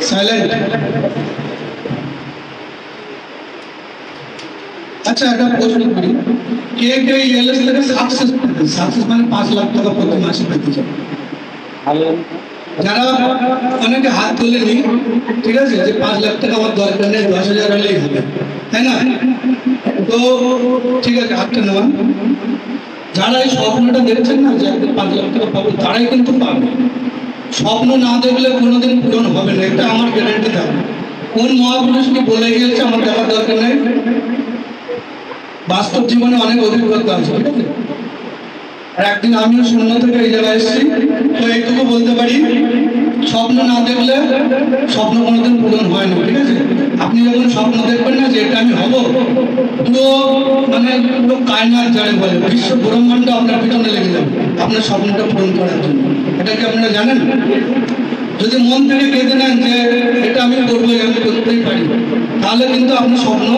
Silent. আচ্ছা একটা প্রশ্ন করি, কে কে এলএস থেকে সাকসেস মানে 5 লাখ টাকা প্রতি মাসে পেতে চায়? যারা অনেকে হাত তোলেনি, ঠিক আছে, যে 5 লাখ টাকা আমার দরকার নেই, 10,000 হলেই হবে, তাই না? তো ঠিক আছে, হাতটা নেওয়ান। যারা এই স্বপ্নটা দেখছেন না যে 5 লাখ টাকা পাবো, তারাই কিন্তু পাবে। স্বপ্ন না দেখলে কোনোদিন পূরণ হবে না, এটা আমার গ্যারান্টি থাকবে। কোন মহাপুরুষকে বলে গিয়েছে আমার দেখার দরকার নেই? বাস্তব জীবনে অনেক অভিজ্ঞতা আছে, ঠিক আছে। আর একদিন আমিও শূন্য থেকে এই জায়গায় এসেছি, তো এইটুকু বলতে পারি, স্বপ্ন না দেখলে স্বপ্ন কোনোদিন পূরণ হয় না, ঠিক আছে। আপনি যখন স্বপ্ন দেখবেন না যে এটা আমি হব, পুরো মানে পুরো কায়নাত যারা বলে বিশ্ব ব্রহ্মাণ্ড আপনার পিছনে লেগে যাবে আপনার স্বপ্নটা পূরণ করার জন্য। এটা কি আপনারা জানেন? যদি মন থেকে কেঁদে নেন যে এটা আমি করবো, আমি করতেই পারি, তাহলে কিন্তু আপনার স্বপ্ন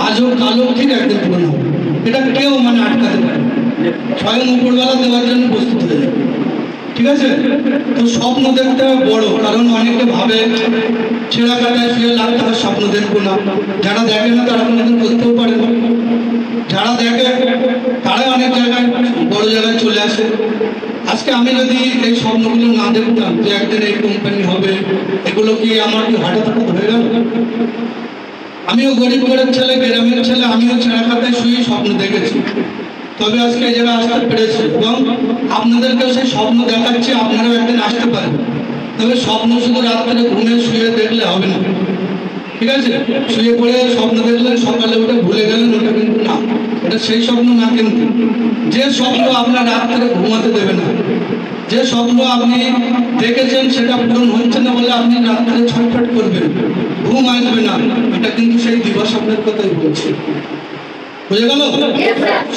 আজও কালো ঠিক একদিন পূরণ হবে। এটা কেউ মানে আটকাতে পারে, স্বয়ং উপরবেলা দেওয়ার জন্য প্রস্তুত হয়ে যাবে, ঠিক আছে। তো স্বপ্ন দেখতে হবে বড়, কারণ অনেকে ভাবে ছেঁড়া কাটায় শুয়ে লাখ টাকার স্বপ্ন দেখবো না। যারা দেখে না তারা কোনোদিন করতেও পারে না, যারা দেখে তারা অনেক জায়গায় বড় জায়গায় চলে আসে। আজকে আমি যদি এই স্বপ্নগুলো না দেখতাম যে একদিন এই কোম্পানি হবে, এগুলো কি আমার কি হঠাৎ হঠাৎ হয়ে গেল? আমিও গরিব ঘরের ছেলে, গ্রামের ছেলে, আমিও ছেঁড়া কাটায় শুয়ে স্বপ্ন দেখেছি, তবে আজকে এই জায়গায় আসতে পেরেছি এবং আপনাদেরকেও সেই স্বপ্ন দেখাচ্ছি, আপনারাও একদিন আসতে পারেন। তবে স্বপ্ন শুধু রাত্রে ঘুমে শুয়ে দেখলে হবে না, ঠিক আছে। শুয়ে পড়ে স্বপ্ন দেখলেন, সকালে উঠে ভুলে গেলেন, ওটা কিন্তু না, এটা সেই স্বপ্ন না। কিন্তু যে স্বপ্ন আপনার রাত্রে ঘুমাতে দেবে না, যে স্বপ্ন আপনি দেখেছেন সেটা পূরণ হচ্ছে না বলে আপনি রাত্রে ছটফট করবেন, ঘুম আসবে না, এটা কিন্তু সেই দিবা স্বপ্নের কথাই বলছে। বুঝে গেল?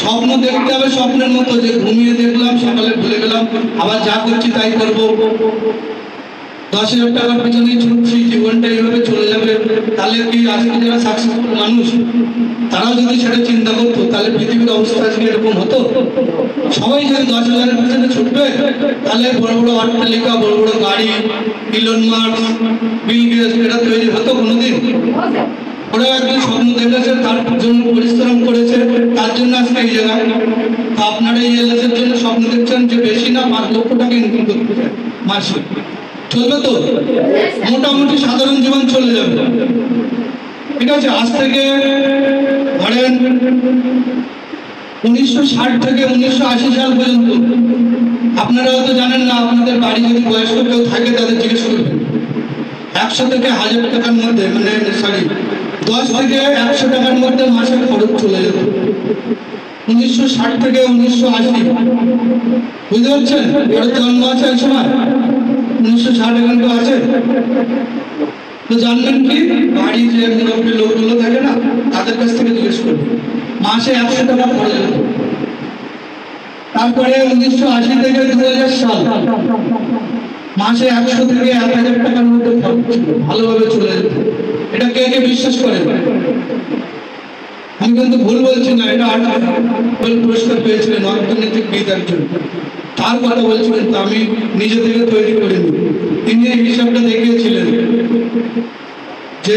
স্বপ্ন দেখতে হবে স্বপ্নের মতো, যে ঘুমিয়ে দেখলাম, সকালে ভুলে গেলাম, আবার যা করছি তাই করবো, 10,000 টাকার পিছনেই ছুটছি, জীবনটা এইভাবে চলে যাবে। তাহলে কি আজকে যারা সাকসেসফুল মানুষ তারাও যদি সেটা চিন্তা করতো, তাহলে পৃথিবীর অবস্থা আজকে এরকম হতো? সবাই যদি 10,000-এর পিছনে ছুটবে, তাহলে বড় বড় অট্টালিকা, বড় বড় গাড়ি, ইলন মাস্ক, বিল গেটস, এটা তৈরি হতো কোনোদিন? ওরা একদিন স্বপ্ন দেখেছে, তার জন্য পরিশ্রম করেছে, তার জন্য আজকে এই জায়গায়। তো আপনারা এই এলএসের জন্য স্বপ্ন দেখছেন যে বেশি না 5 লক্ষ টাকা ইনকাম করতে চান মাসে, চলবে তো? মোটামুটি সাধারণ জীবন চলে যাবে, ঠিক আছে। আজ থেকে ধরেন 1960 থেকে 1980 সাল পর্যন্ত আপনারা হয়তো জানেন না, আপনাদের বাড়ি যদি বয়স্ক কেউ থাকে তাদের জিজ্ঞেস করবেন, 100 থেকে 1000 টাকার মধ্যে, মানে সরি 10 থেকে 100 টাকার মধ্যে মাসে খরচ চলে যেত। 1960 থেকে 1980, বুঝতে পারছেন? ওরা জন্ম আছে এই সময় 1960 এখন তো আছে। তো জানবেন কি, বাড়ি যে মুরব্বী লোকগুলো থাকে না, তাদের কাছ থেকে জিজ্ঞেস করবেন, মাসে 100 টাকা খরচ হতো। তারপরে 1980 থেকে 2000 সাল মাসে 100 থেকে 1000 টাকার মধ্যে খরচ ছিল, ভালোভাবে চলে যেত। এটা কে কে বিশ্বাস করে? আমি কিন্তু ভুল বলছি না, এটা পুরস্কার পেয়েছিলেন অর্থনৈতিকবিদ একজন, তার কথা বলছি, কিন্তু আমি নিজে থেকে তৈরি করিনি। তিনি এই হিসাবটা দেখিয়েছিলেন যে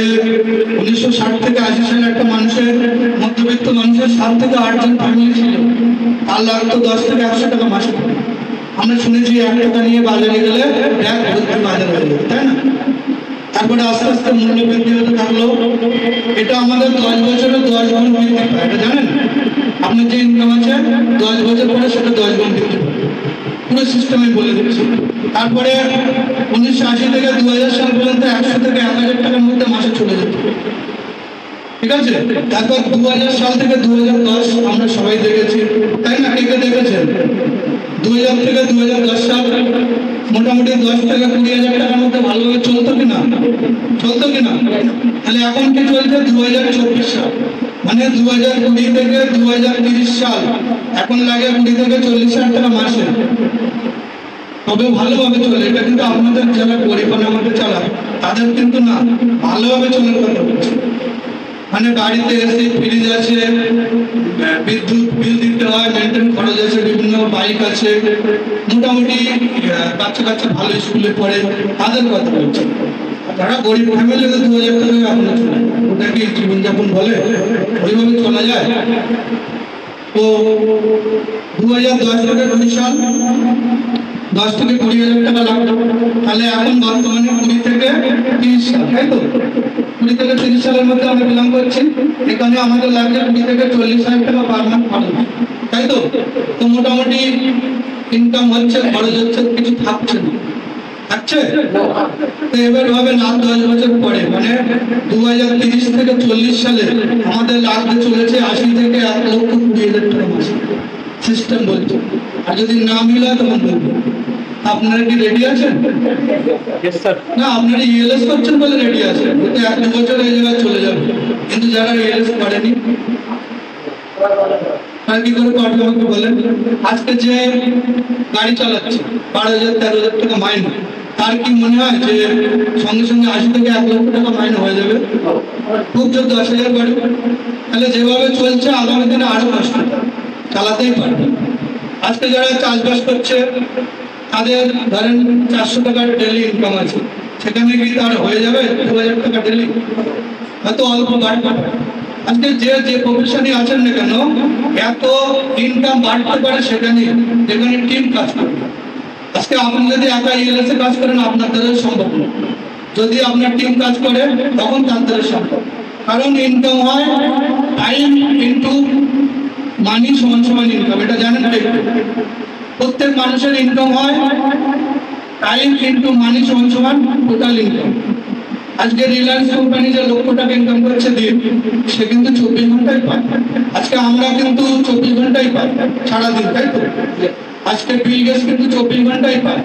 1960 থেকে 80 সালে একটা মানুষের, মধ্যবিত্ত মানুষের 7 থেকে 8 জন ফ্যামিলি ছিল, তার লাগতো 10 থেকে 100 টাকা মাসে। আমরা শুনেছি 1 টাকা নিয়ে বাজারে গেলে ব্যাগ ভর্তি বাজার হয়ে যাবে, তাই না? তারপরে আস্তে আস্তে মূল্য বৃদ্ধি হতে থাকলো। এটা আমাদের 10 বছরে 10 গুণ বৃদ্ধি পায়, এটা জানেন? আপনার যে ইনকাম আছে 10 বছর পরে সেটা 10 গুণ বৃদ্ধি পায়, পুরো সিস্টেমে বলে দিচ্ছি। তারপরে 1980 থেকে 2000 সাল পর্যন্ত 100 থেকে 1000 টাকার মধ্যে মাসে চলে যেত, ঠিক আছে। তারপর 2000 সাল থেকে 2010 আমরা সবাই দেখেছি, তাই না? কে কে দেখেছেন? 2000 থেকে 2010 সাল মোটামুটি 10 থেকে 20,000 টাকার মধ্যে ভালোভাবে চলতো কিনা? চলতো কিনা? তাহলে এখন কি চলছে? 2024 সাল, মানে 2020 থেকে 2030 সাল, এখন লাগে 20 থেকে 40,000 টাকা মাসে, তবে ভালোভাবে চলে। এটা কিন্তু আপনাদের যারা পরিবারের মধ্যে চালায় তাদের কিন্তু না, ভালোভাবে চলার কথা বলছে। মানে বাড়িতে এসে ফ্রিজ আছে, বিদ্যুৎ বিল দিতে হয়, মেনটেন খরচ আছে, বিভিন্ন বাইক আছে, মোটামুটি বাচ্চা কাচ্চা ভালো স্কুলে পড়ে, তাদের কথা বলছে। যারা গরিব ফ্যামিলি 2000 টাকা এখন ওটা কি জীবনযাপন বলে? ওইভাবে চলা যায়? তো 2010 থেকে 20 সাল 10 থেকে 20,000 টাকা লাগতো, তাহলে এখন বর্তমানে 20 থেকে 30 সাল, তাই তো? 20 থেকে 30 সালের মধ্যে আমরা বিলং করছি, এখানে আমাদের লাগছে 20 থেকে 40,000 টাকা পার মান্থ খরচ, তাই তো? তো মোটামুটি ইনকাম হচ্ছে, খরচ হচ্ছে, কিছু থাকছে না, থাকছে? তো এবার ভাবে না 10 বছর পরে, মানে 2030 থেকে 40 সালে আমাদের লাগতে চলেছে 80 থেকে 1,20,000 টাকা মাসে, সিস্টেম বলছে। আর যদি না মিলে তখন বলবো। আপনারা কি রেডি আছেন? না, আপনারা ইএলএস করছেন বলে রেডি আছেন, কিন্তু 1-2 বছর এই জায়গায় চলে যাবে। কিন্তু যারা ইএলএস করেনি তারা কি করে করবে আমাকে বলেন? আজকে যে গাড়ি চালাচ্ছে 12,000-13,000 টাকা মাইনে, তার কি মনে হয় যে সঙ্গে সঙ্গে 80 থেকে 1 লক্ষ টাকা মাইনে হয়ে যাবে? খুব জোর 10,000 বাড়বে। তাহলে যেভাবে চলছে আগামী দিনে আরো কষ্ট, চালাতেই পারবে। আজকে যারা চাষবাস করছে তাদের ধরেন 400 টাকার ডেলি ইনকাম আছে, সেখানে কি তার হয়ে যাবে 2,000 টাকা ডেলি? হয়তো অল্প বাড়বে। আজকে যে প্রফেশনই আছেন না কেন, এত ইনকাম বাড়তে পারে সেখানে যেখানে টিম কাজ করবে। আজকে আপনি যদি একা ইএলএস এ কাজ করেন আপনার দ্বারা সম্ভব না, যদি আপনার টিম কাজ করে তখন তার দ্বারা সম্ভব। কারণ ইনকাম হয় টাইম ইনটু মানি সমান সমান ইনকাম, এটা জানেন তো? প্রত্যেক মানুষের ইনকাম হয় টাইম ইনটু মানি সমান সমান টোটাল ইনকাম। আজকে রিলায়েন্স কোম্পানি যে লক্ষ টাকা ইনকাম করছে দিন, সে কিন্তু 24 ঘন্টাই পায়। আজকে আমরা কিন্তু 24 ঘন্টাই পাই সারাদিন, তাই তো? আজকে বিল গেটস কিন্তু 24 ঘন্টাই পায়,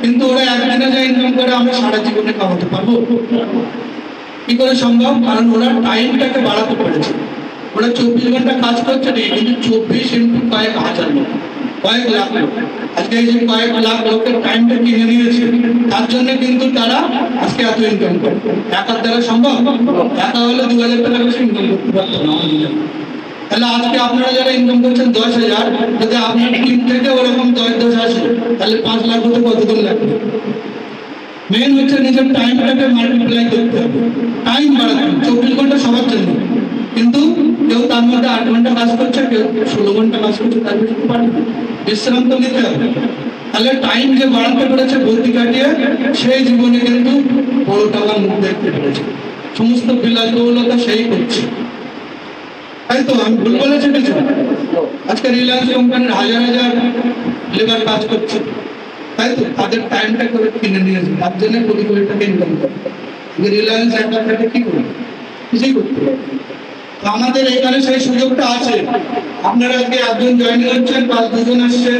কিন্তু ওরা একদিনে যা ইনকাম করে আমরা সারা জীবনে কামাতে পারবো? কি করে সম্ভব? কারণ ওরা টাইমটাকে বাড়াতে পেরেছে। ওরা 24 ঘন্টা কাজ করছে না, কিন্তু 24 ইন্টু কয়েক হাজার লোক, কয়েক লাখ লোক। আজকে এই যে কয়েক লাখ লোকের টাইমটা কিনে নিয়েছে, তার জন্য কিন্তু তারা আজকে এত ইনকাম করে। একার দ্বারা সম্ভব? একা হলে 2,000 টাকা বেশি ইনকাম করতে পারতো না। তাহলে আজকে আপনারা যারা ইনকাম করছেন 10,000, যদি আপনার টিম থেকে ওরকম 10 আসে, তাহলে 5 লাখ হতে কতদিন লাগবে? মেন হচ্ছে নিজের টাইমটাকে মাল্টিপ্লাই করতে হবে, টাইম বাড়াতে হবে। 24 ঘন্টা সবার জন্য, কিন্তু কেউ তার মধ্যে 8 ঘন্টা কাজ করছে, কেউ 16 ঘন্টা কাজ করছে, তার বেশি পারবে না। বিশ্রাম তো নিতে হবে। তাহলে টাইম যে বাড়াতে পেরেছে বুদ্ধি কাটিয়ে, সেই জীবনে কিন্তু বড় টাকার মুখ দেখতে পেরেছে। সমস্ত বিলাসবহুলতা সেই করছে, তাই তো? আমি ভুল বলেছি কিছু? আজকে রিলায়েন্স কোম্পানির হাজার হাজার লেবার কাজ করছে, তাই তো? তাদের টাইমটা করে কিনে নিয়েছে, তার জন্য কোটি কোটি টাকা ইনকাম করে। রিলায়েন্স একটা থেকে কি করবে? কিছুই করতে পারবে। আমাদের এখানে সেই সুযোগটা আছে। আপনারা আজকে একজন জয়েন হচ্ছেন, 5-2 জন আসছে,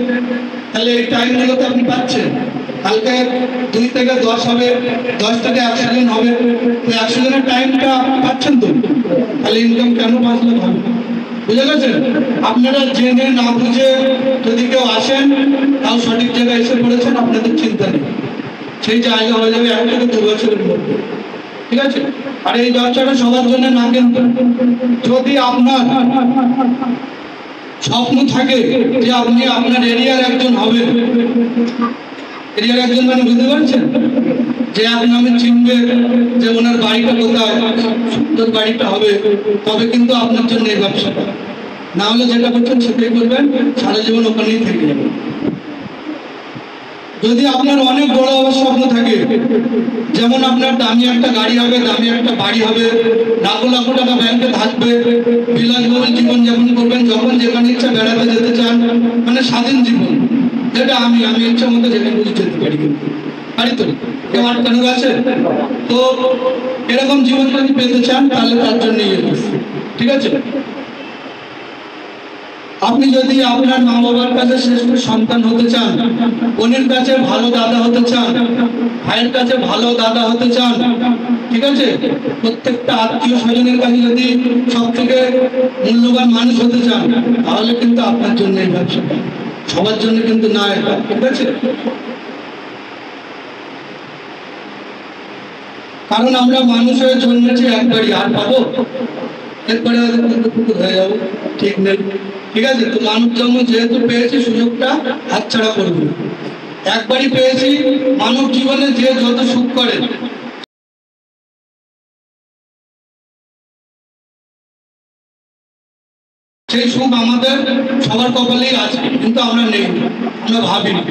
তাহলে এই টাইমগুলো তো আপনি পাচ্ছেন। কালকে 2 থেকে 10 হবে, 10 থেকে 100 জন হবে, তো 100 জনের টাইমটা পাচ্ছেন তো? তাহলে ইনকাম কেন 5 লাখ হবে? বুঝে গেছেন? আপনারা জেনে না বুঝে যদি কেউ আসেন, তাও সঠিক জায়গায় এসে পড়েছেন, আপনাদের চিন্তা নেই। সেই জায়গা হয়ে যাবে 1 থেকে 2 বছরের মধ্যে, ঠিক আছে? আর এই ব্যবসাটা সবার জন্য না, কিন্তু যদি আপনার স্বপ্ন থাকে যে আপনি আপনার এরিয়ার একজন হবেন, এরিয়ার একজন মানে বুঝতে পারছেন, যে এক নামে চিনবে যে ওনার বাড়িটা কোথায়, সুন্দর বাড়িটা হবে, তবে কিন্তু আপনার জন্য এই ব্যবসাটা। না হলে যেটা করছেন সেটাই করবেন, সারা জীবন ওখানেই থেকে যাবেন। যদি আপনার অনেক বড় হওয়ার স্বপ্ন থাকে, যেমন আপনার দামি একটা গাড়ি হবে, দামি একটা বাড়ি হবে, লাখ লাখ টাকা ব্যাংকে থাকবে, বিলাসবহুল জীবন যাপন করবেন, যখন যেখানে ইচ্ছা বেড়াতে যেতে চান, মানে স্বাধীন জীবন, যেটা আমি ইচ্ছা মতো যেখানে বুঝে যেতে পারি, কিন্তু পারি তো? কেউ আটকানো আছে? তো এরকম জীবন যদি পেতে চান, তাহলে তার জন্য ঠিক আছে? আপনি যদি আপনার মা বাবার কাছে শ্রেষ্ঠ সন্তান হতে চান, বোনের কাছে ভালো দাদা হতে চান, ভাইয়ের কাছে ভালো দাদা হতে চান, ঠিক আছে, প্রত্যেকটা আত্মীয় স্বজনের কাছে যদি সব থেকে মূল্যবান মানুষ হতে চান, তাহলে কিন্তু আপনার জন্য এই ব্যবসাটা, সবার জন্য কিন্তু না এটা, ঠিক আছে? কারণ আমরা মানুষ হয়ে জন্মেছি একবারই, আর পাবো? এরপরে হয়ে যাবো, ঠিক নেই, ঠিক আছে? তো মানব জন্ম যেহেতু পেয়েছি, সুযোগটা হাতছাড়া করবো। একবারই পেয়েছি, মানব জীবনে যে যত সুখ করে সেই সুখ আমাদের সবার কপালেই আছে, কিন্তু আমরা নেই, আমরা ভাবি না।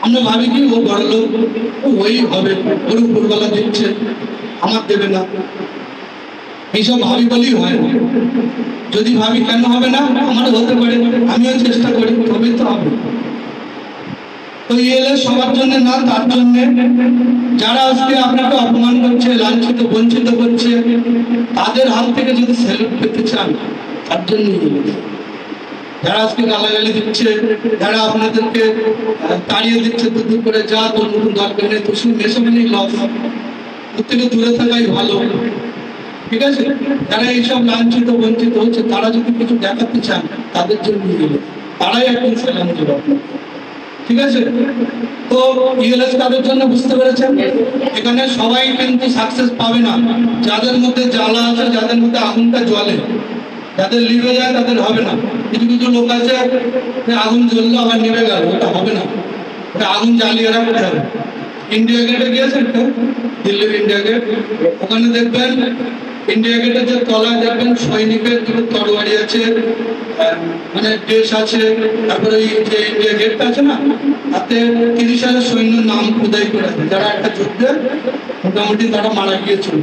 আমরা ভাবি কি ও বড় লোক, ওই হবে, ওর উপরবেলা দিচ্ছে, আমার দেবে না, এইসব ভাবি বলেই হয় না। যদি ভাবি কেন হবে না, আমারও হতে পারে, আমিও চেষ্টা করি, তবেই তো হবে। তো ইএলএস সবার জন্য না, তার জন্য যারা আজকে আপনাকে অপমান করছে, লাঞ্ছিত বঞ্চিত করছে, তাদের হাত থেকে যদি স্যালুট পেতে চান, তার জন্য ইএলএস। যারা আজকে গালাগালি দিচ্ছে, যারা আপনাদেরকে তাড়িয়ে দিচ্ছে দূর দূর করে, যা তোর নতুন দরকার নেই, তোর সঙ্গে মেশে মানেই লস, ওর থেকে দূরে থাকাই ভালো, ঠিক আছে? যারা এইসব লাঞ্ছিত বঞ্চিত হচ্ছে, তারা যদি কিছু দেখাতে চান, তাদের জন্য ইএলএস, তারাই একদিন স্যালাম দেবে, ঠিক আছে? তো ইএলএস কাদের জন্য বুঝতে পেরেছেন? এখানে সবাই কিন্তু সাকসেস পাবে না। যাদের মধ্যে জ্বালা আছে, যাদের মধ্যে আগুনটা জ্বলে, যাদের লিভে যায়, তাদের হবে না। কিছু কিছু লোক আছে আগুন জ্বললো আবার নিভে গেল, ওটা হবে না, ওটা আগুন জ্বালিয়ে রাখতে হবে। ইন্ডিয়া গেটে গিয়েছেন তো, দিল্লির ইন্ডিয়া গেট, ওখানে দেখবেন ইন্ডিয়া গেটের যে তলায় দেখবেন সৈনিকের দুটো তরবারি আছে, মানে ড্রেস আছে, তারপরে ওই যে ইন্ডিয়া গেটটা আছে না, তাতে 30,000 সৈন্যের নাম খোদাই করে আছে, যারা একটা যুদ্ধে মোটামুটি তারা মারা গিয়েছিল।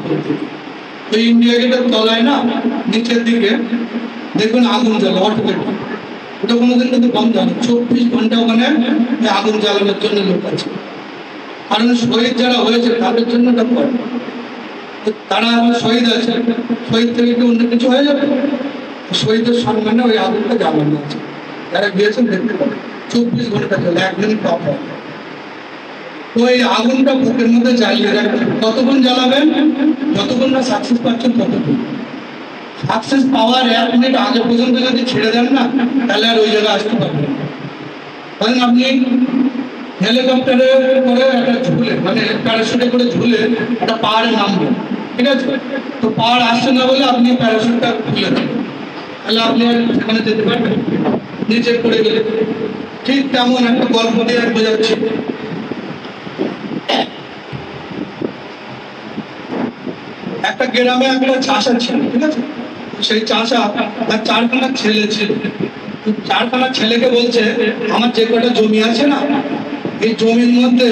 ওই ইন্ডিয়া গেটের তলায় না, নিচের দিকে দেখবেন আগুন জ্বালা, অটোমেটিক, ওটা কোনোদিন কিন্তু বন্ধ হয় না, 24 ঘন্টা ওখানে আগুন জ্বালানোর জন্য লোক আছে। কারণ শহীদ যারা হয়েছে তাদের জন্য ওটা করে, তারা শহীদ আছে, শহীদ থেকে কি অন্য কিছু হয়ে যাবে? শহীদের সম্মানে ওই আগুনটা জ্বালানো আছে, যারা গিয়েছেন দেখতে পাবে, 24 ঘন্টা চলে, 1 মিনিট টপ হয়। তো এই আগুনটা বুকের মধ্যে জ্বালিয়ে রাখবেন। কতক্ষণ জ্বালাবেন? যতক্ষণ না সাকসেস পাচ্ছেন ততক্ষণ। সাকসেস পাওয়ার 1 মিনিট আগে পর্যন্ত যদি ছেড়ে দেন না, তাহলে আর ওই জায়গায় আসতে পারবেন না। কারণ আপনি হেলিকপ্টারে করে একটা ঝুলে, মানে প্যারাশুটে করে ঝুলে একটা পাহাড়ে নামবেন, ঠিক আছে? তো পাহাড় আসছে না বলে আপনি প্যারাশুটটা খুলে দেন, তাহলে আপনি সেখানে যেতে পারবেন, নিচে পড়ে গেলে। ঠিক তেমন একটা গল্প দিয়ে বোঝাচ্ছি। একটা গ্রামে একটা চাষা ছিল, ঠিক আছে? সেই চাষা তার 4খানা ছেলে ছিল। 4খানা ছেলেকে বলছে, আমার যে কটা জমি আছে না, এই জমির মধ্যে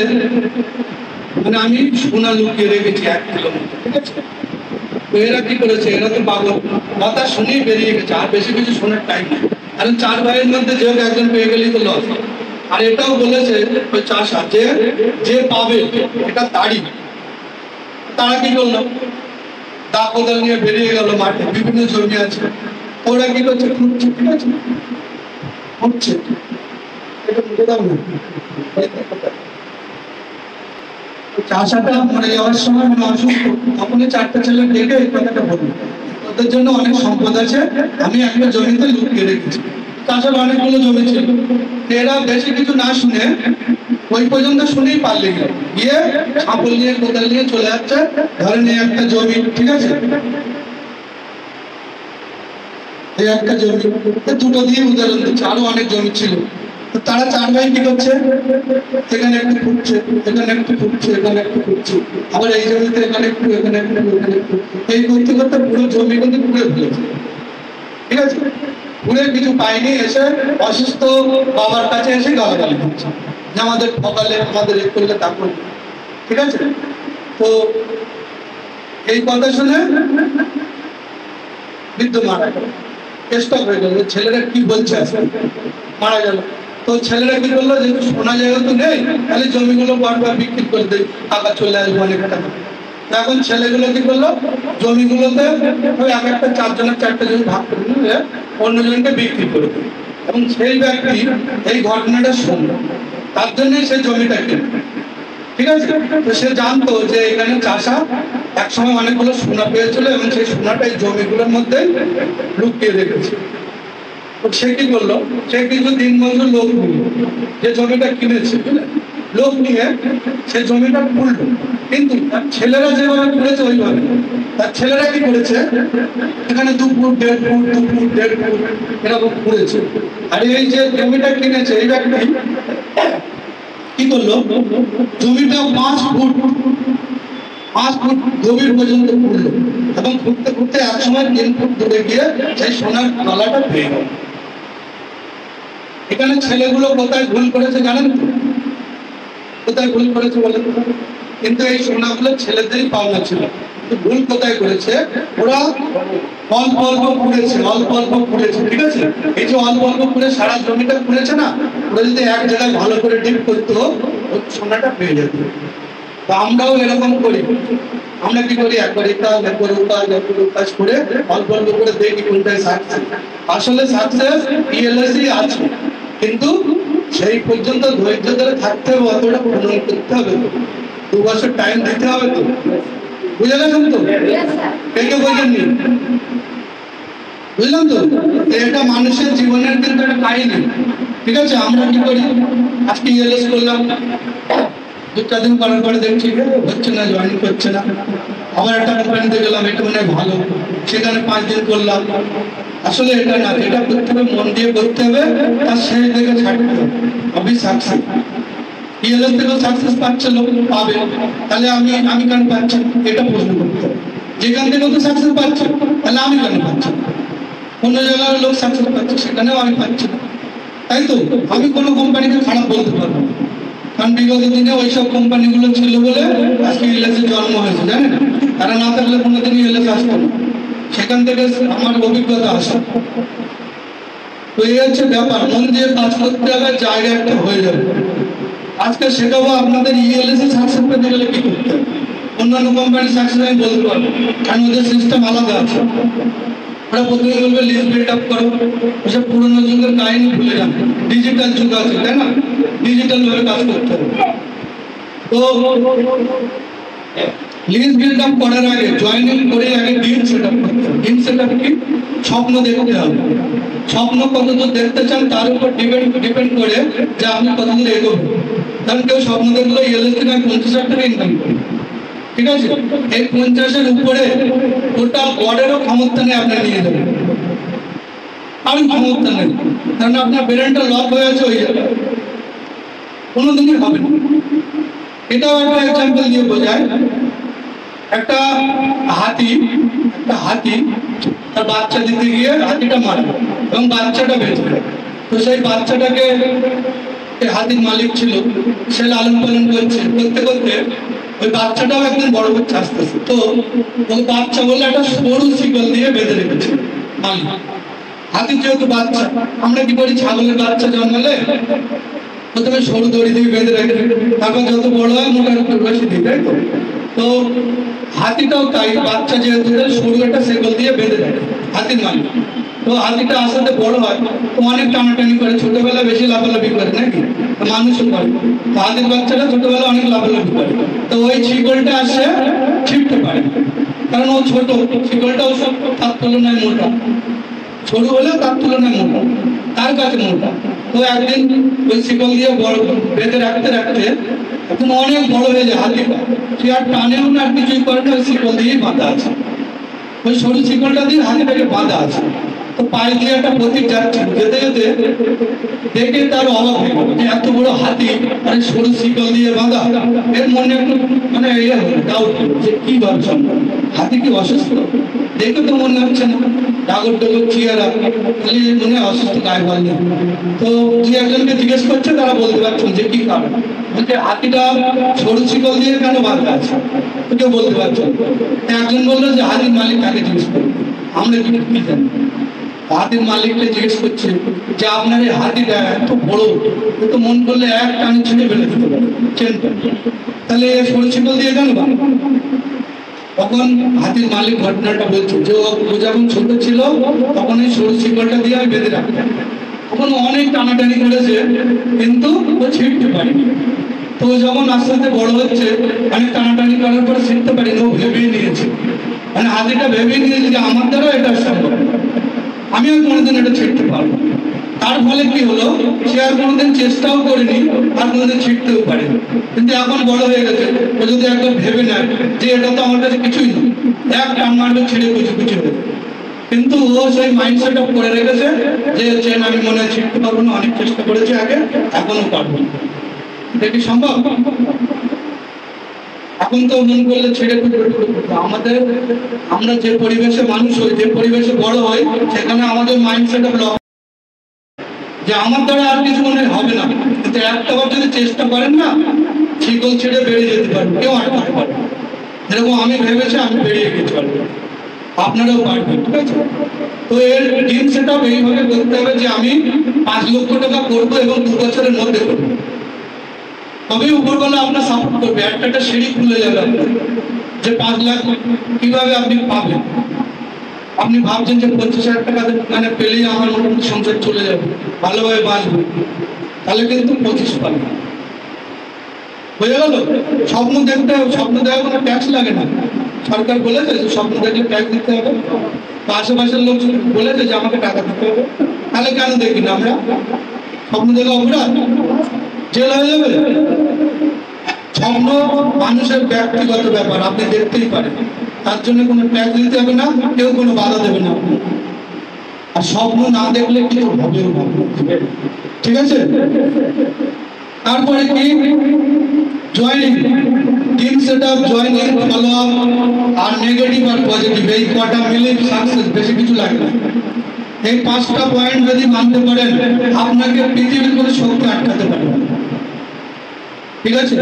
মানে আমি সোনা লুকিয়ে রেখেছি 1 কিলো মতো, ঠিক আছে? তো এরা কি করেছে, এরা তো পাগল, কথা শুনেই বেরিয়ে গেছে, আর বেশি কিছু শোনার টাইম নেই। কারণ 4 ভাইয়ের মধ্যে যে একজন পেয়ে গেলেই তো লস। আর এটাও বলেছে ওই চাষা, যে পাবে এটা তাড়ি। তারা কি করলো, দা কোদাল নিয়ে বেরিয়ে গেল মাঠে, বিভিন্ন জমি আছে, ওরা কি করছে, খুঁজছে, ঠিক আছে? খুঁজছে, এটা মুখে দাও না। চাষাটা মরে যাওয়ার সময় মানে অসুস্থ, তখনই 4টা ছেলে ডেকে এই কথাটা বললো, ওদের জন্য অনেক সম্পদ আছে, আমি একটা জমিতে লুকিয়ে রেখেছি। চাষার অনেকগুলো জমি ছিল, এরা বেশি কিছু না শুনে ওই পর্যন্ত শুনেই পারলে গিয়ে ছাপল নিয়ে কোদাল নিয়ে চলে যাচ্ছে, ধরে নিয়ে একটা জমি, ঠিক আছে? এই একটা জমি, দুটো দিয়ে উদাহরণ দিচ্ছে, আরো অনেক জমি ছিল। তারা 4 ভাই কি করছে, এখানে একটু ফুটছে, এখানে একটু ফুটছে, এখানে একটু ফুটছে, আবার এই জমিতে এখানে একটু, এখানে একটু, এখানে একটু, এই করতে করতে পুরো জমি কিন্তু পুড়ে ফেলেছে, ঠিক আছে? পুড়ে কিছু পায়নি, এসে অসুস্থ বাবার কাছে এসে গালাগালি দিচ্ছে যে আমাদের ঠকালে, আমাদের এ করলে, তা করলে, ঠিক আছে? তো এই কথা শুনে বৃদ্ধ মারা গেল, স্টক হয়ে গেল, ছেলেরা কি বলছে আসলে, মারা গেল। তো ছেলেরা কি করলো, যেহেতু সোনা জায়গা তো নেই, তাহলে জমিগুলো বারবার বিক্রি করে দেয়, টাকা চলে আসবে অনেক টাকা। এখন ছেলেগুলো কি করলো, জমিগুলোতে ওই এক একটা 4 জনের 4টা জমি ভাগ করে নিয়ে অন্যজনকে বিক্রি করে দেয়। এবং সেই ব্যক্তি এই ঘটনাটা শুনলো, তার জন্যই সে জমিটা কিনে, ঠিক আছে? তো সে জানতো যে এখানে চাষা একসময় অনেকগুলো সোনা পেয়েছিল এবং সেই সোনাটাই জমিগুলোর মধ্যে লুকিয়ে রেখেছে। তো সে কি করলো, সে কিছু দিনমজুর লোক নিয়ে যে জমিটা কিনেছে, লোক নিয়ে সে জমিটা খুললো, কিন্তু তার ছেলেরা যেভাবে খুলেছে ওইভাবে। তার ছেলেরা কি করেছে, এখানে 2 ফুট 1.5 ফুট 2 ফুট 1.5 ফুট এরকম খুঁড়েছে। আর এই যে জমিটা কিনেছে এই ব্যক্তি কি করলো, জমিটা 5 ফুট 5 ফুট গভীর পর্যন্ত খুঁড়লো এবং খুঁড়তে খুঁড়তে একসময় 3 ফুট দূরে গিয়ে সেই সোনার তলাটা পেয়ে গেল। এখানে ছেলেগুলো কোথায় ভুল করেছে জানেন তো? কোথায় ভুল করেছে বলেন? কিন্তু এই সোনাগুলো ছেলেদেরই পাওনা ছিল। ভুল কোথায় করেছে? ওরা অল্প অল্প খুঁড়েছে, অল্প অল্প খুঁড়েছে, ঠিক আছে? এই যে অল্প অল্প খুঁড়ে সারা জমিটা খুঁড়েছে না, ওরা যদি এক জায়গায় ভালো করে ডিপ করতো সোনাটা পেয়ে যেত। তো আমরাও এরকম করি। আমরা কি করি? একবার কাজ, একবার কাজ করে অল্প অল্প করে দেখি কোনটায় সাকসেস। আসলে সাকসেস ইএলএসই আছে, কিন্তু সেই পর্যন্ত ধৈর্য ধরে থাকতে হবে, অতটা পূরণ করতে হবে, 2 বছর টাইম দিতে হবে। তো বুঝে গেছেন তো? কে কে বোঝেননি? বুঝলাম তো? এটা মানুষের জীবনের কিন্তু একটা কাহিনী, ঠিক আছে? আমরা কি করি? আজকে ইএলএস করলাম, 2-4 দিন করার পরে দেখছি হচ্ছে না, জয়েন করছে না। আবার একটা কোম্পানিতে গেলাম, এটা মনে হয় ভালো, সেখানে 5 দিন করলাম। আসলে এটা না, এটা করতে হবে, মন দিয়ে করতে হবে, তার শেষ দেখে ছাড়তে হবে। আমি সাকসেস ইএলএস থেকেও সাকসেস পাচ্ছে, লোক পাবে, তাহলে আমি কেন পাচ্ছি? এটা প্রশ্ন করতে হবে। যেখান থেকেও তো সাকসেস পাচ্ছে, তাহলে আমি কেন পাচ্ছি? অন্য জায়গার লোক সাকসেস পাচ্ছে, সেখানেও আমি পাচ্ছি না, তাই তো? আমি কোনো কোম্পানিকে খারাপ বলতে পারবো না, কারণ বিগত দিনে ওইসব কোম্পানিগুলো ছিল বলে আজকে ইএলএসের জন্ম হয়েছে, জানেন? তারা না থাকলে কোনোদিনই ইএলএস আসতো না, সেখান থেকে আমার অভিজ্ঞতা আসে। তো এই হচ্ছে ব্যাপার, মন দিয়ে কাজ করতে হবে, জায়গা একটা হয়ে যাবে। আজকে শেখাবো আপনাদের ইএলএস এ সাকসেস পেতে গেলে কি করতে হবে। অন্যান্য কোম্পানির সাকসেস আমি বলতে পারবো, কারণ ওদের সিস্টেম আলাদা আছে। ওরা প্রথমে বলবে লিস্ট বিল্ড আপ করো, ওসব পুরোনো যুগের কাহিনী ভুলে যান, ডিজিটাল যুগ আছে, তাই না? ডিজিটাল ভাবে কাজ করতে হবে। তো লিস্ট বিল্ড আপ করার আগে, জয়েনিং করে আগে টিম সেট আপ করতে হবে। টিম সেট আপ কি? স্বপ্ন দেখতে হবে। স্বপ্ন কতদূর দেখতে চান তার উপর ডিপেন্ড করে যে আপনি কতদূর এগোবেন। কারণ কেউ স্বপ্ন দেখলো ইএলএস থেকে 50,000 টাকা ইনকাম করি, ঠিক আছে? এই 50-এর উপরে টোটাল অর্ডারও ক্ষমতা নেই আপনার নিয়ে যাবেন, কারণ ক্ষমতা নেই, কারণ আপনার ব্রেনটা লক হয়ে আছে ওই জায়গায়, কোনোদিনই হবে না। এটাও একটা এক্সাম্পল দিয়ে বোঝায়। একটা হাতি তার বাচ্চা দিতে গিয়ে হাতিটা মারে এবং বাচ্চাটা বেঁচে যায়। তো সেই বাচ্চাটাকে হাতির মালিক ছিল, সে লালন পালন করতে করতে ওই বাচ্চাটাও একদিন বড় হচ্ছে আস্তে আস্তে। তো ওই বাচ্চা বলে একটা সরু শিকল দিয়ে বেঁধে রেখেছে মালিক। হাতির যেহেতু বাচ্চা, আমরা কি করি? ছাগলের বাচ্চা জন্মালে প্রথমে সরু দড়ি দিয়ে বেঁধে রাখি, তারপর যত বড় হয় মোটা বেশি দিই, তাই তো? তো হাতিটাও তাই, বাচ্চা যেহেতু সরু একটা শিকল দিয়ে বেঁধে রাখে হাতির মালিক। তো হাতিটা আস্তে বড় হয়, তো অনেক টানাটানি করে, ছোটবেলা বেশি লাফালাফি করে, নাকি? মানুষও করে। তো হাতির বাচ্চাটা ছোটবেলা অনেক লাফালাফি করে, তো ওই শিকলটা আসে ছিপতে পারে, কারণ ও ছোট, শিকলটাও সব তার তুলনায় মোটা, সরু হলেও তার তুলনায় মোটা, তার কাছে মোটা। তো একদিন ওই শিকল দিয়ে বড় বেঁধে রাখতে রাখতে এখন অনেক বড় হয়ে যায় হাতিটা, সে আর টানেও না, আর কিছুই করে না, ওই শিকল দিয়েই বাঁধা আছে, ওই সরু শিকলটা দিয়ে হাতিটাকে বাঁধা আছে। তো পায়ে দিয়ে একটা প্রতীক যাচ্ছে, যেতে যেতে দেখে তার অবাক হয়ে গেল যে এত বড় হাতি আর সরু শিকল দিয়ে বাঁধা। এর মনে একটু মানে ডাউট হলো যে কি ভাবছেন, হাতি কি অসুস্থ? দেখে তো মনে হচ্ছে না, ডাগর ডগর চেয়ারা, খালি মনে হয় অসুস্থ, গায়ে বল নেই। তো 2-1জনকে জিজ্ঞেস করছে, তারা বলতে পারছেন যে কি কারণ। বলছে হাতিটা সরু শিকল দিয়ে কেন বাঁধা আছে, তো কেউ বলতে পারছেন। একজন বললো যে হাতির মালিক তাকে জিজ্ঞেস করবে, আমরা কি জানি। হাতির মালিককে জিজ্ঞেস করছে যে আপনার এই হাতিটা এত বড়, ও তো মন করলে এক টানে ছিঁড়ে ফেলে দিতে পারে চেনটা, তাহলে সরু শিকল দিয়ে কেন বাঁধা? তখন হাতির মালিক ঘটনাটা বলছে যে ও যখন ছোট ছিল তখন এই সরু শিকলটা দিয়ে আমি বেঁধে রাখতাম, তখন অনেক টানাটানি করেছে কিন্তু ও ছিঁড়তে পারেনি। তো যখন আস্তে আস্তে বড় হচ্ছে, অনেক টানাটানি করার পরে শিখতে পারিনি, ও ভেবেই নিয়েছে, মানে হাতিটা ভেবেই নিয়েছে যে আমার দ্বারা এটা সম্ভব, আমিও কোনোদিন এটা ছিঁড়তে পারবো। তার ফলে কি হলো, সে আর কোনোদিন চেষ্টাও করেনি, আর কোনোদিন ছিঁড়তেও পারেনি। কিন্তু এখন বড় হয়ে গেছে, ও যদি একবার ভেবে নেয় যে এটা তো আমার কাছে কিছুই না, এক টান মারলে ছিঁড়ে কুচি কুচি হয়ে, কিন্তু ও সেই মাইন্ডসেট আপ করে রেখেছে যে চেন আমি মনে হয় ছিঁড়তে পারবো না, অনেক চেষ্টা করেছি আগে, এখনো পারবো না। এটা কি সম্ভব? এখন তো মন করলে ছেড়ে আমাদের, আমরা যে পরিবেশে মানুষ হই, যে পরিবেশে বড় হই, সেখানে আমাদের মাইন্ডসেট ব্লক যে আমার দ্বারা আর কিছু মনে হবে না। কিন্তু একটা বার যদি চেষ্টা করেন না, শিকল ছেড়ে বেরিয়ে যেতে পারবেন, কেউ আটকাতে পারবে। যেরকম আমি ভেবেছি আমি বেরিয়ে যেতে পারবো, আপনারাও পারবেন। ঠিক আছে? তো এর টিম সেট আপ এইভাবে করতে হবে যে আমি 5 লক্ষ টাকা করবো এবং 2 বছরের মধ্যে করবো, তবেই উপরবেলা আপনার সাপোর্ট করবে। একটা সিঁড়ি খুলে যাবে আপনার, যে 5 লাখ কিভাবে আপনি পাবেন। আপনি ভাবছেন যে 25,000 টাকা মানে পেলেই আমার মোটামুটি সংসার চলে যাবে, ভালোভাবে বাঁচবে, তাহলে কিন্তু 25 পাবেন। হয়ে গেল? স্বপ্ন দেখতে হবে, স্বপ্ন দেওয়ার কোনো ট্যাক্স লাগে না। সরকার বলেছে যে স্বপ্ন দেখলে ট্যাক্স দিতে হবে, বা আশেপাশের লোক বলেছে যে আমাকে টাকা দিতে হবে, তাহলে কেন দেখি না আমরা? স্বপ্ন দেখা অপরাধ, জেল হয়ে যাবে। স্বপ্ন মানুষের ব্যক্তিগত ব্যাপার, আপনি দেখতেই পারেন, তার জন্য কোনো ট্যাক্স দিতে হবে না, কেউ কোনো বাধা দেবে না। আর স্বপ্ন না দেখলে কিছু হবেও না। ঠিক আছে? তারপরে কি? Joining, team set up, joining, follow up, আর নেগেটিভ আর পজিটিভ, এই কটা মিলে সাকসেস, বেশি কিছু লাগে না। এই 5টা পয়েন্ট যদি মানতে পারেন, আপনাকে পৃথিবীর কোনো শক্তি আটকাতে পারবে না। ঠিক আছে?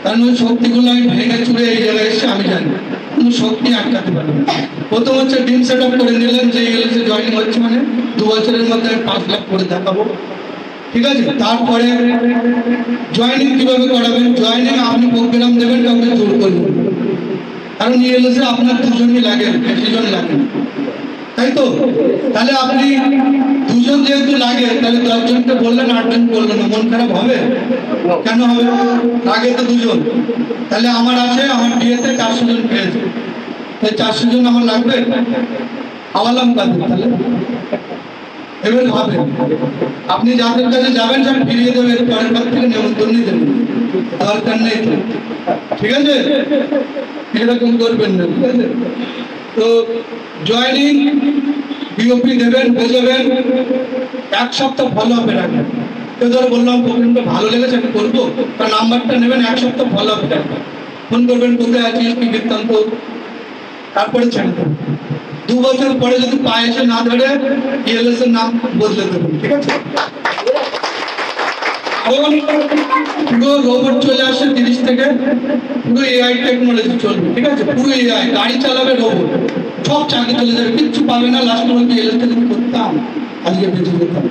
কারণ ওই শক্তিগুলো আমি ভেঙে চুরে এই জায়গায় এসে আমি জানি, কোনো শক্তি আটকাতে পারবে না। প্রথম হচ্ছে টিম সেট আপ করে নিলেন যে এলএসএ জয়েনিং হচ্ছে, মানে 2 বছরের মধ্যে আমি 5 লাখ করে দেখাবো। ঠিক আছে? তারপরে জয়েনিং কিভাবে করাবেন? জয়েনিং আপনি প্রোগ্রাম দেবেন, কাউকে জোর করবেন, কারণ এলএসএ আপনার 2 জনই লাগে, বেশি জন লাগে, তাই তো? তাহলে আপনি 2 জন যেহেতু লাগে, তাহলে 10 জনকে বললেন, 8 জন বললেন না, মন খারাপ হবে? কেন হবে? লাগে তো 2 জন। তাহলে আমার আছে, আমার বিয়েতে 400 জন পেয়েছে, তাই 400 জন আমার লাগবে, আওয়ালাম কাদের? তাহলে এবার ভাবেন, আপনি যাদের কাছে যাবেন সব ফিরিয়ে দেবেন, পরের বার থেকে নেমন্তন্নই দেবেন, দরকার নেই। ঠিক আছে? এরকম করবেন না। ঠিক আছে? তো জয়েনিং, বিওপি দেবেন, বোঝাবেন, 1 সপ্তাহ ফলো আপে রাখবেন। তো ধরো বললাম প্রোগ্রামটা ভালো লেগেছে, আমি করবো, তার নাম্বারটা নেবেন, 1 সপ্তাহ ফলো আপে রাখবেন, ফোন করবেন, কোথায় আছিস, কি বৃত্তান্ত, তারপরে ছেড়ে দেবেন। 2 বছর পরে যদি পায়ে এসে না ধরে, এলএস এর নাম বদলে দেবেন। ঠিক আছে? পুরো রোবট চলে আসে 30 থেকে, পুরো এআই টেকনোলজি চলবে। ঠিক আছে? পুরো এআই, গাড়ি চালাবে রোবট, সব চাকরি চলে যাবে, কিচ্ছু পাবে না। লাস্ট পর্যন্ত এলএস থেকে করতাম, আজকে বেঁচে যেতাম।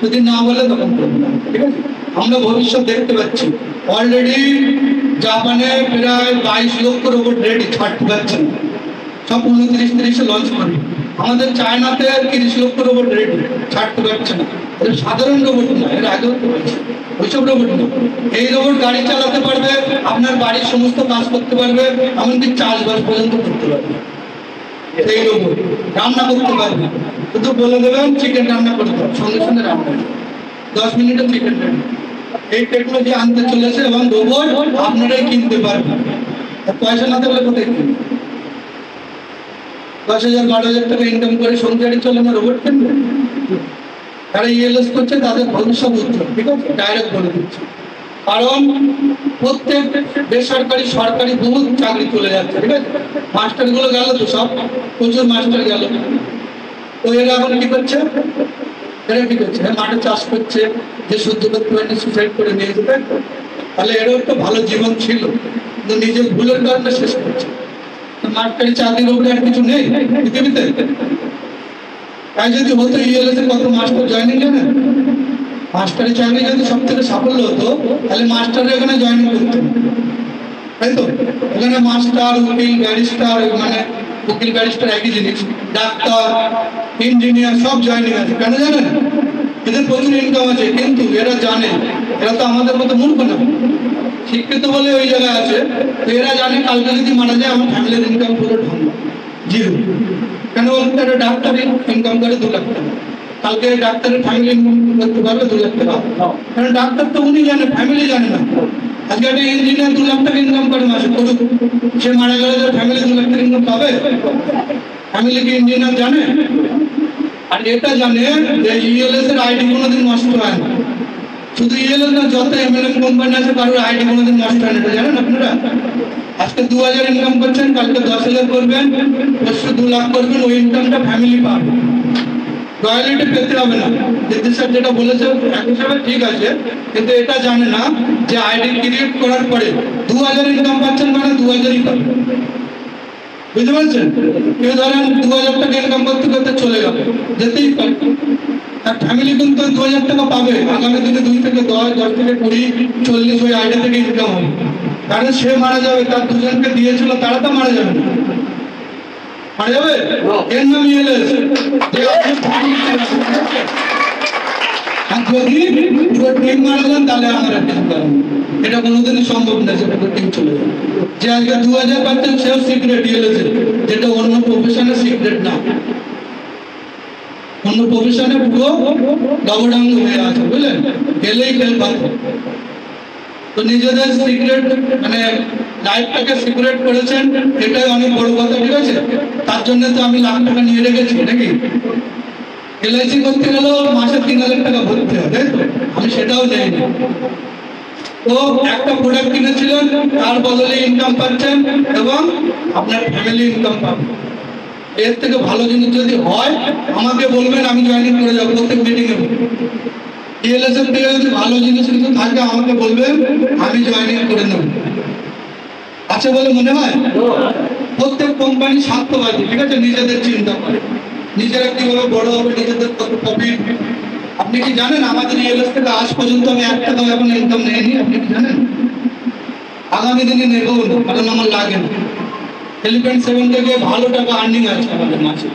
যদি না বলে তখন করবে না। ঠিক আছে? আমরা ভবিষ্যৎ দেখতে পাচ্ছি, অলরেডি জাপানে প্রায় 22 লক্ষ রোবট রেডি, ছাড়তে পারছেন, সব 29-30-এ লঞ্চ করবে। আমাদের চায়নাতে 30 লক্ষ রোবট রেডি, ছাড়তে পারছে না। এটা সাধারণ রোবট না, এর আগেও তো হয়েছে, ওইসব রোবট না। এই রোবট গাড়ি চালাতে পারবে, আপনার বাড়ির সমস্ত কাজ করতে পারবে, এমনকি চাষবাস পর্যন্ত করতে পারবে। এই রোবট রান্না করতে পারবে, শুধু বলে দেবেন চিকেন রান্না করতে হবে, সঙ্গে সঙ্গে রান্না 10 মিনিটে চিকেন রান্না। এই টেকনোলজি আনতে চলেছে এবং রোবট আপনারাই কিনতে পারবেন। পয়সা না থাকলে কোথায় কিনবে? 10,000-12,000 টাকা ইনকাম করে সংসারে চলে না, রোবট কিনবে? যারা ইএলএস করছে তাদের ভবিষ্যৎ উজ্জ্বল। ঠিক আছে? ডাইরেক্ট বলে দিচ্ছে, কারণ প্রত্যেক বেসরকারি সরকারি বহুত চাকরি চলে যাচ্ছে। ঠিক আছে? মাস্টারগুলো গেল তো, সব প্রচুর মাস্টার গেল। তো এরা এখন কি করছে? এরা কি করছে? মাঠে চাষ করছে, যে সহ্য করতে পারেনি সুসাইড করে নিয়েছে, তাই তো? তাহলে এরও একটা ভালো জীবন ছিল, কিন্তু নিজের ভুলের কারণে শেষ করছে। মাস্টারি চাকরির উপরে আর কিছু নেই পৃথিবীতে। তাই যদি হতো ইএলএস এর কত মাস্টার জয়েনিং জানেন? মাস্টারি চাকরি যদি সব থেকে সাফল্য হতো, তাহলে মাস্টাররা এখানে জয়েনিং করতো, তাই তো? এখানে মাস্টার, উকিল, ব্যারিস্টার, মানে উকিল ব্যারিস্টার একই জিনিস, ডাক্তার, ইঞ্জিনিয়ার সব জয়েনিং আছে। কেন জানেন? এদের প্রচুর ইনকাম আছে, কিন্তু এরা জানে, এরা তো আমাদের মতো মূর্খ না, শিক্ষিত বলে ওই জায়গায় আছে। তো এরা জানে কালকে যদি মারা যায় আমার ফ্যামিলির ইনকাম পুরো ঢঙ্গা, জিরো। কেন বলতে? একটা ডাক্তার ইনকাম করে 2 লাখ টাকা, কালকে ডাক্তারের ফ্যামিলি ইনকাম করতে পারবে 2 লাখ টাকা, কারণ ডাক্তার তো উনি জানে, ফ্যামিলি জানে না। আজকে একটা ইঞ্জিনিয়ার 2 লাখ টাকা ইনকাম করে মাসে, করুক, সে মারা গেলে তার ফ্যামিলি 2 লাখ টাকা ইনকাম পাবে? ফ্যামিলি কি ইঞ্জিনিয়ার জানে? আর এটা জানে যে ইএলএস এর আইডি কোনোদিন নষ্ট হয় না। শুধু ইএলএস না, যত এমএলএম কোম্পানি আছে কারোর আইডি কোনোদিন নষ্ট হয় না, এটা জানেন আপনারা? আজকে 2000 ইনকাম করছেন, কালকে 10,000 করবেন, পরশু 2 লাখ করবেন, ওই ইনকামটা ফ্যামিলি পাবে। রয়্যালিটি পেতে হবে না। দিদি স্যার যেটা বলেছে এক হিসাবে ঠিক আছে, কিন্তু এটা জানে না যে আইডি ক্রিয়েট করার পরে 2000 ইনকাম পাচ্ছেন মানে 2000ই পাবেন। বুঝতে পারছেন? কেউ ধরেন 2000 টাকা ইনকাম করতে করতে চলে গেল, যেতেই পারে, তার ফ্যামিলি কিন্তু 2000 টাকা পাবে। আগামী দিনে 2 থেকে 10, 10 থেকে 20, 40 ওই আইডি থেকে ইনকাম হবে। কারণ সে মারা যাবে, তার দুজনকে দিয়েছিল তারা তো মারা যাবে না, মারা যাবে। এর নাম ইএলএস। আর যদি পুরো টিম মারা যান তাহলে আমার একটা এটা কোনোদিনই সম্ভব না যে পুরো টিম চলে যাবে। যে আজকে 2000 পাচ্ছেন সেও সিক্রেট ইএলএস, যেটা অন্য প্রফেশনের সিক্রেট না। অন্য প্রফেশনে পুরো গবডাঙ্গ হয়ে আছে, বুঝলেন? গেলেই খেল পাবে। তো নিজেদের সিক্রেট মানে লাইফটাকে সিক্রেট করেছেন, এটাই অনেক বড় কথা, ঠিক আছে? তার জন্য তো আমি লাখ টাকা নিয়ে রেখেছি নাকি। এলআইসি করতে গেলেও মাসে 3000 টাকা ভরতে হয়, তাই তো? আমি সেটাও নেইনি। তো একটা প্রোডাক্ট কিনেছিলেন, তার বদলে ইনকাম পাচ্ছেন এবং আপনার ফ্যামিলি ইনকাম পাবেন। এর থেকে ভালো জিনিস যদি হয় আমাকে বলবেন, আমি জয়েনিং করে যাবো প্রত্যেক মিটিংয়ে। ইএলএস এর থেকে যদি ভালো জিনিস কিছু থাকে আমাকে বলবেন, আমি জয়েনিং করে নেব। আছে বলে মনে হয়? প্রত্যেক কোম্পানি স্বার্থবাদী, ঠিক আছে? নিজেদের চিন্তা করে, নিজেরা কিভাবে বড় হবে, নিজেদের কত প্রফিট। আপনি কি জানেন আমাদের ইএলএস থেকে আজ পর্যন্ত আমি 1 টাকাও এখন ইনকাম নেইনি? আপনি কি জানেন? আগামী দিনে নেবো না, কারণ আমার লাগে না। এলিফ্যান্ট 7 থেকে ভালো টাকা আর্নিং আছে আমাদের মাসে,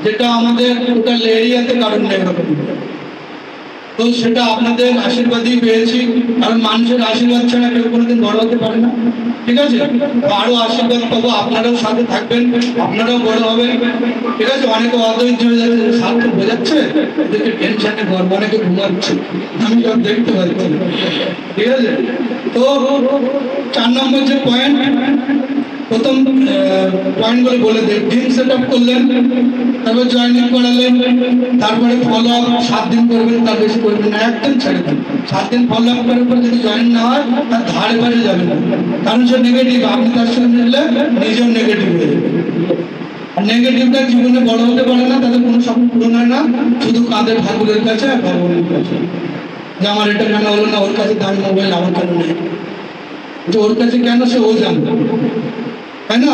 যেটা আমাদের টোটাল এরিয়াতে কারণ নেই। তো সেটা আপনাদের আশীর্বাদই পেয়েছি, কারণ মানুষের আশীর্বাদ ছাড়া কেউ কোনোদিন বড় হতে পারে না, ঠিক আছে? আরো আশীর্বাদ পাবো, আপনারাও সাথে থাকবেন, আপনারাও বড় হবেন, ঠিক আছে? অনেকে অধৈর্য হয়ে যাচ্ছে, স্বার্থ বোঝাচ্ছে, এদেরকে টেনশনে গর্ব, অনেকে ঘুমাচ্ছে, আমি সব দেখতে পাচ্ছি, ঠিক আছে? তো 4 নম্বর যে পয়েন্ট, প্রথম পয়েন্টগুলো বলে দেন। টিম সেট আপ করলেন, তারপর জয়েনিং করালেন, তারপরে ফলো আপ 7 দিন করবেন, তার বেশি করবেন না, একদম ছেড়ে দেন। 7 দিন ফলো আপ করার পর যদি জয়েন না হয় তার ধারে পাশে যাবেন না, কারণ সে নেগেটিভ। আপনি তার সঙ্গে মিললে নিজেও নেগেটিভ হয়ে যাবে। আর নেগেটিভটা জীবনে বড় হতে পারে না, তাদের কোনো স্বপ্ন পূরণ হয় না, শুধু কাঁধে ঠাকুরের কাছে আর ভগবানের কাছে, যে আমার এটা কেন হলো না, ওর কাছে দামি মোবাইল আমার কেন নেই, যে ওর কাছে কেন সে ও জানবে, তাই না?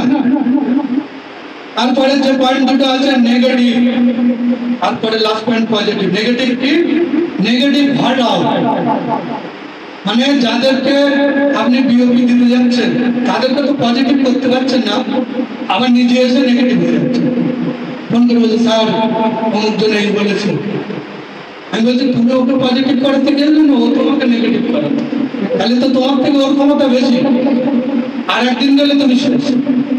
তারপরে যে পয়েন্ট দুটো আছে নেগেটিভ, তারপরে লাস্ট পয়েন্ট পজিটিভ। নেগেটিভ কি? নেগেটিভ হটাও, মানে যাদেরকে আপনি বিওপি দিতে যাচ্ছেন তাদেরকে তো পজিটিভ করতে পারছেন না, আবার নিজে এসে নেগেটিভ হয়ে যাচ্ছেন। ফোন করে বলছে, স্যার অমুক জন এই বলেছে। আমি বলছি, তুমি ওকে পজিটিভ করাতে গেলে না, ও তোমাকে নেগেটিভ করে, তাহলে তো তোমার থেকে ওর ক্ষমতা বেশি। আর একদিন গেলে তুমি শেষ,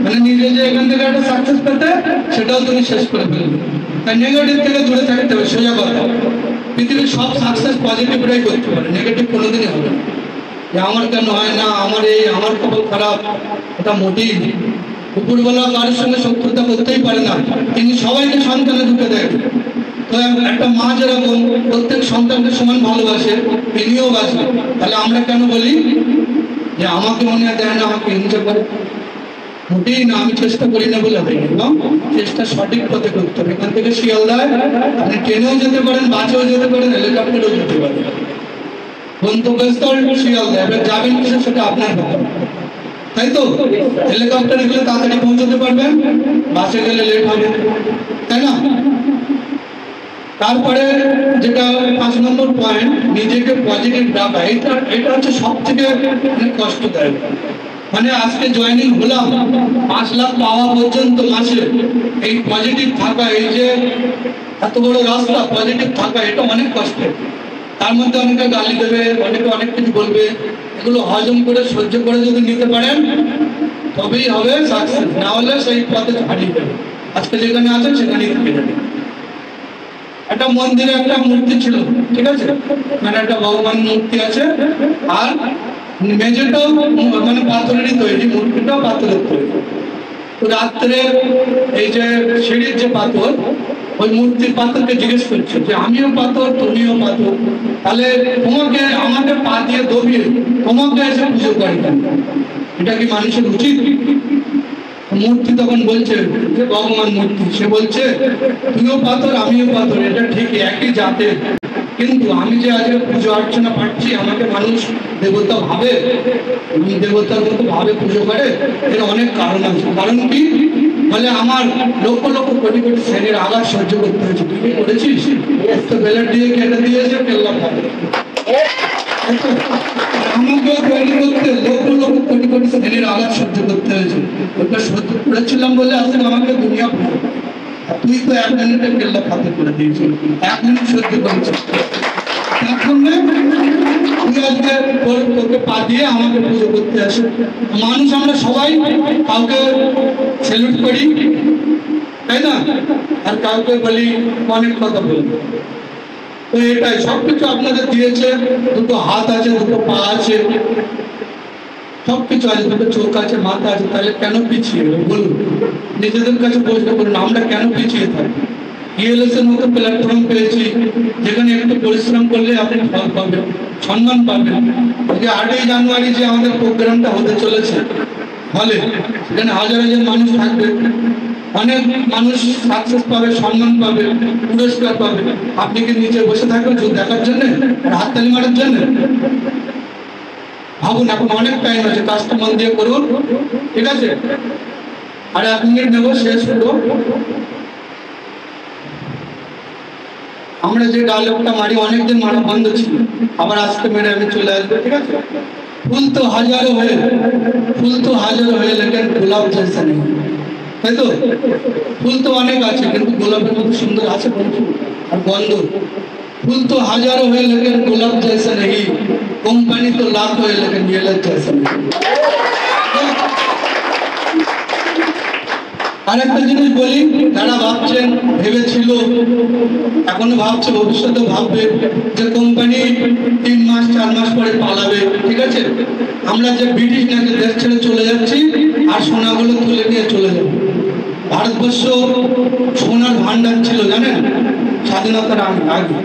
মানে নিজে যে এখান থেকে একটা সাকসেস পেতে, সেটাও তুমি শেষ করে ফেলবে। তাই নেগেটিভ থেকে দূরে থাকতে হবে, সোজা কথা। পৃথিবীর সব সাকসেস পজিটিভরাই করতে পারে, নেগেটিভ কোনোদিনই হবে না। যে আমার কেন হয় না, আমার এই, আমার কপাল খারাপ, এটা মোটেই নেই। উপরবেলা কারোর সঙ্গে শত্রুতা করতেই পারে না, তিনি সবাইকে সন্তানে ঢুকে দেয়। তো একটা মা যেরকম প্রত্যেক সন্তানকে সমান ভালোবাসে, তিনিও বাসেন। তাহলে আমরা কেন বলি যে আমাকে মনে দেয় না, আমাকে হিংসা করে? মোটেই না, আমি চেষ্টা করি না বলে হয়, এবং চেষ্টা সঠিক পথে করতে হবে। এখান থেকে শিয়ালদায় আপনি ট্রেনেও যেতে পারেন, বাসেও যেতে পারেন, হেলিকপ্টারেও যেতে পারেন, গন্তব্যস্থল শিয়ালদা। এবার যাবেন কিসে সেটা আপনার ব্যাপার, তাই তো? হেলিকপ্টারে গেলে তাড়াতাড়ি পৌঁছতে পারবেন, বাসে গেলে লেট হবে, তাই না? তারপরে যেটা 5 নম্বর পয়েন্ট, নিজেকে পজিটিভ রাখা। এটা হচ্ছে সব থেকে কষ্টদায়ক। মানে আজকে জয়েনিং হলাম, 5 লাখ পাওয়া পর্যন্ত মাসে এই পজিটিভ থাকা, এই যে এত বড় রাস্তা, পজিটিভ থাকা, এটা অনেক কষ্টের। তার মধ্যে অনেকে গালি দেবে, অনেকে অনেক কিছু বলবে, এগুলো হজম করে সহ্য করে যদি নিতে পারেন তবেই হবে সাকসেস, না হলে সেই পথে হারিয়ে যাবে। আজকে যেখানে আছেন সেখানেই থেকে যাবে। একটা মন্দিরে একটা মূর্তি ছিল, ঠিক আছে? মানে একটা ভগবান মূর্তি আছে, আর মেঝেটাও মানে পাথরেরই তৈরি, মূর্তিটাও পাথরের তৈরি। তো রাত্রে এই যে সিঁড়ির যে পাথর, ওই মূর্তির পাথরকে জিজ্ঞেস করছে যে আমিও পাথর, তুমিও পাথর, তাহলে তোমাকে আমাকে পা দিয়ে দবিয়ে তোমাকে এসে পুজো করে কেন? এটা কি মানুষের উচিত? মূর্তি তখন বলছে যে ভগবান মূর্তি, সে বলছে তুইও পাথর আমিও পাথর, এটা ঠিক একই জাতের, কিন্তু আমি যে আজকে পুজো অর্চনা পাচ্ছি আমাকে মানুষ দেবতা ভাবে, আমি দেবতার মতো ভাবে পুজো করে, এর অনেক কারণ আছে। কারণ কি বলে আমার লক্ষ লক্ষ কোটি কোটি শ্রেণীর আঘাত সহ্য করতে হয়েছে। তুই কি করেছিস? তো বেলার দিয়ে কেটে দিয়েছে কেল্লাম ভাবে, আমাকে তৈরি করতে লক্ষ লক্ষ কোটি কোটি শ্রেণীর আঘাত সহ্য করতে হয়েছে। ওটা সহ্য করেছিলাম বলে আসলে আমাকে দুনিয়া ভালো। তুই তো 1 মিনিটে কেল্লা খাতে করে দিয়েছিস, 1 মিনিট সহ্য করেছিস, তুই আজকে তোকে পা দিয়ে আমাকে পুজো করতে আসে। মানুষ আমরা সবাই কাউকে স্যালুট করি, তাই না? আর কাউকে বলি অনেক কথা বলি। তো এটাই সবকিছু আপনাদের দিয়েছে, দুটো হাত আছে, দুটো পা আছে, সবকিছু আছে, দুটো চোখ আছে, মাথা আছে, তাহলে কেন পিছিয়ে বলুন? নিজেদের কাছে প্রশ্ন করুন, আমরা কেন পিছিয়ে থাকি? ইএলএসের মতো প্ল্যাটফর্ম পেয়েছি যেখানে একটু পরিশ্রম করলে আপনি ফল পাবেন, সম্মান পাবেন। আজকে 8ই জানুয়ারি যে আমাদের প্রোগ্রামটা হতে চলেছে হলে, সেখানে হাজার হাজার মানুষ থাকবে, অনেক মানুষ সাকসেস পাবে, সম্মান পাবে, পুরস্কার পাবে। আপনি কি নিচে বসে থাকবেন শুধু দেখার জন্য, হাততালি মারার জন্য? ভাবুন, এখন অনেক টাইম আছে, কাজটা মন দিয়ে করুন, ঠিক আছে? আর 1 মিনিট নেবো, শেষ করবো। আমরা যে ডায়লগটা মারি অনেকদিন মারা বন্ধ ছিল, আবার আজকে মেরে আমি চলে আসবো, ঠিক আছে? ফুল তো হাজারো হয়ে লেকিন গোলাপ জैसा नहीं, তাই তো? ফুল তো অনেক আছে কিন্তু গোলাপের মতো সুন্দর আছে বন্ধু? আর গন্ধ, ফুল তো হাজারো হয়ে লেকিন গোলাপ जैसा नहीं, কোম্পানি তো লাখ হয়ে লেকিন ইয়েলের जैसा नहीं। আর একটা জিনিস বলি, যারা ভাবছেন, ভেবেছিল, এখনো ভাবছে, ভবিষ্যতে ভাববে যে কোম্পানি 3 মাস 4 মাস পরে পালাবে, ঠিক আছে? আমরা যে ব্রিটিশ নাকি দেশ ছেড়ে চলে যাচ্ছি আর সোনাগুলো তুলে নিয়ে চলে যাব। ভারতবর্ষ সোনার ভান্ডার ছিল জানেন, স্বাধীনতার আগে।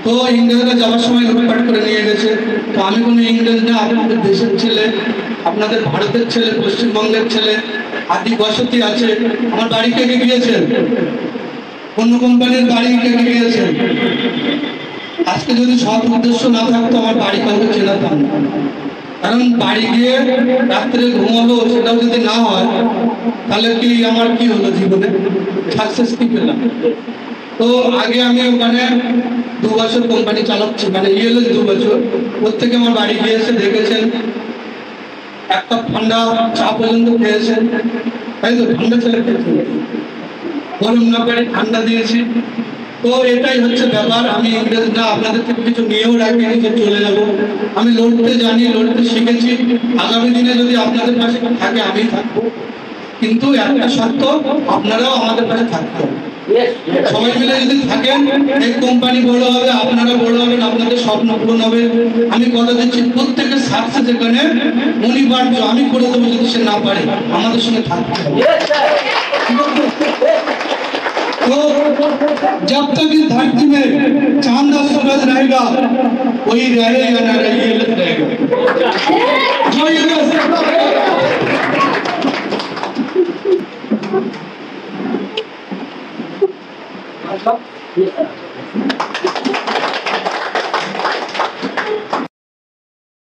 তো ইংরেজরা যাওয়ার সময় লুটপাট করে নিয়ে গেছে। তো আমি কোনো ইংরেজ না, আপনাদের দেশের ছেলে, আপনাদের ভারতের ছেলে, পশ্চিমবঙ্গের ছেলে, আদি বসতি আছে। আমার বাড়ি কে গিয়েছেন? অন্য কোম্পানির বাড়ি কে গিয়েছেন? আজকে যদি সৎ উদ্দেশ্য না থাকতো আমার বাড়ি কাউকে চেনাতাম না। কারণ বাড়ি গিয়ে রাত্রে ঘুমাবো, সেটাও যদি না হয় তাহলে কি আমার কি হলো জীবনে? সাকসেস কি পেলাম? তো আগে আমি ওখানে 2 বছর কোম্পানি চালাচ্ছি, মানে ইএলএস 2 বছর। ওর থেকে আমার বাড়ি গিয়েছে, দেখেছেন, 1 কাপ ঠান্ডা চা পর্যন্ত খেয়েছেন, তাই তো? ঠান্ডা ছেলে খেয়েছেন, গরম না করে ঠান্ডা দিয়েছি। তো এটাই হচ্ছে ব্যাপার। আমি ইংরেজ না, আপনাদের থেকে কিছু নিয়েও রাখিনি যে চলে যাব। আমি লড়তে জানি, লড়তে শিখেছি। আগামী দিনে যদি আপনাদের পাশে থাকে আমি থাকবো, কিন্তু একটা শর্ত, আপনারাও আমাদের পাশে থাকতে হবে। সবাই মিলে যদি থাকেন, এই কোম্পানি বড় হবে, আপনারা বড় হবেন, আপনাদের স্বপ্ন পূরণ হবে। আমি কথা দিচ্ছি, প্রত্যেকের সাকসেস এখানে অনিবার্য, আমি করে দেবো যদি সে না পারে, আমাদের সঙ্গে থাকতে হবে। तो जब तक इस धरती में चांद और सूरज रहेगा, कोई रहे या ना रहे, ये रहेगा। जो ये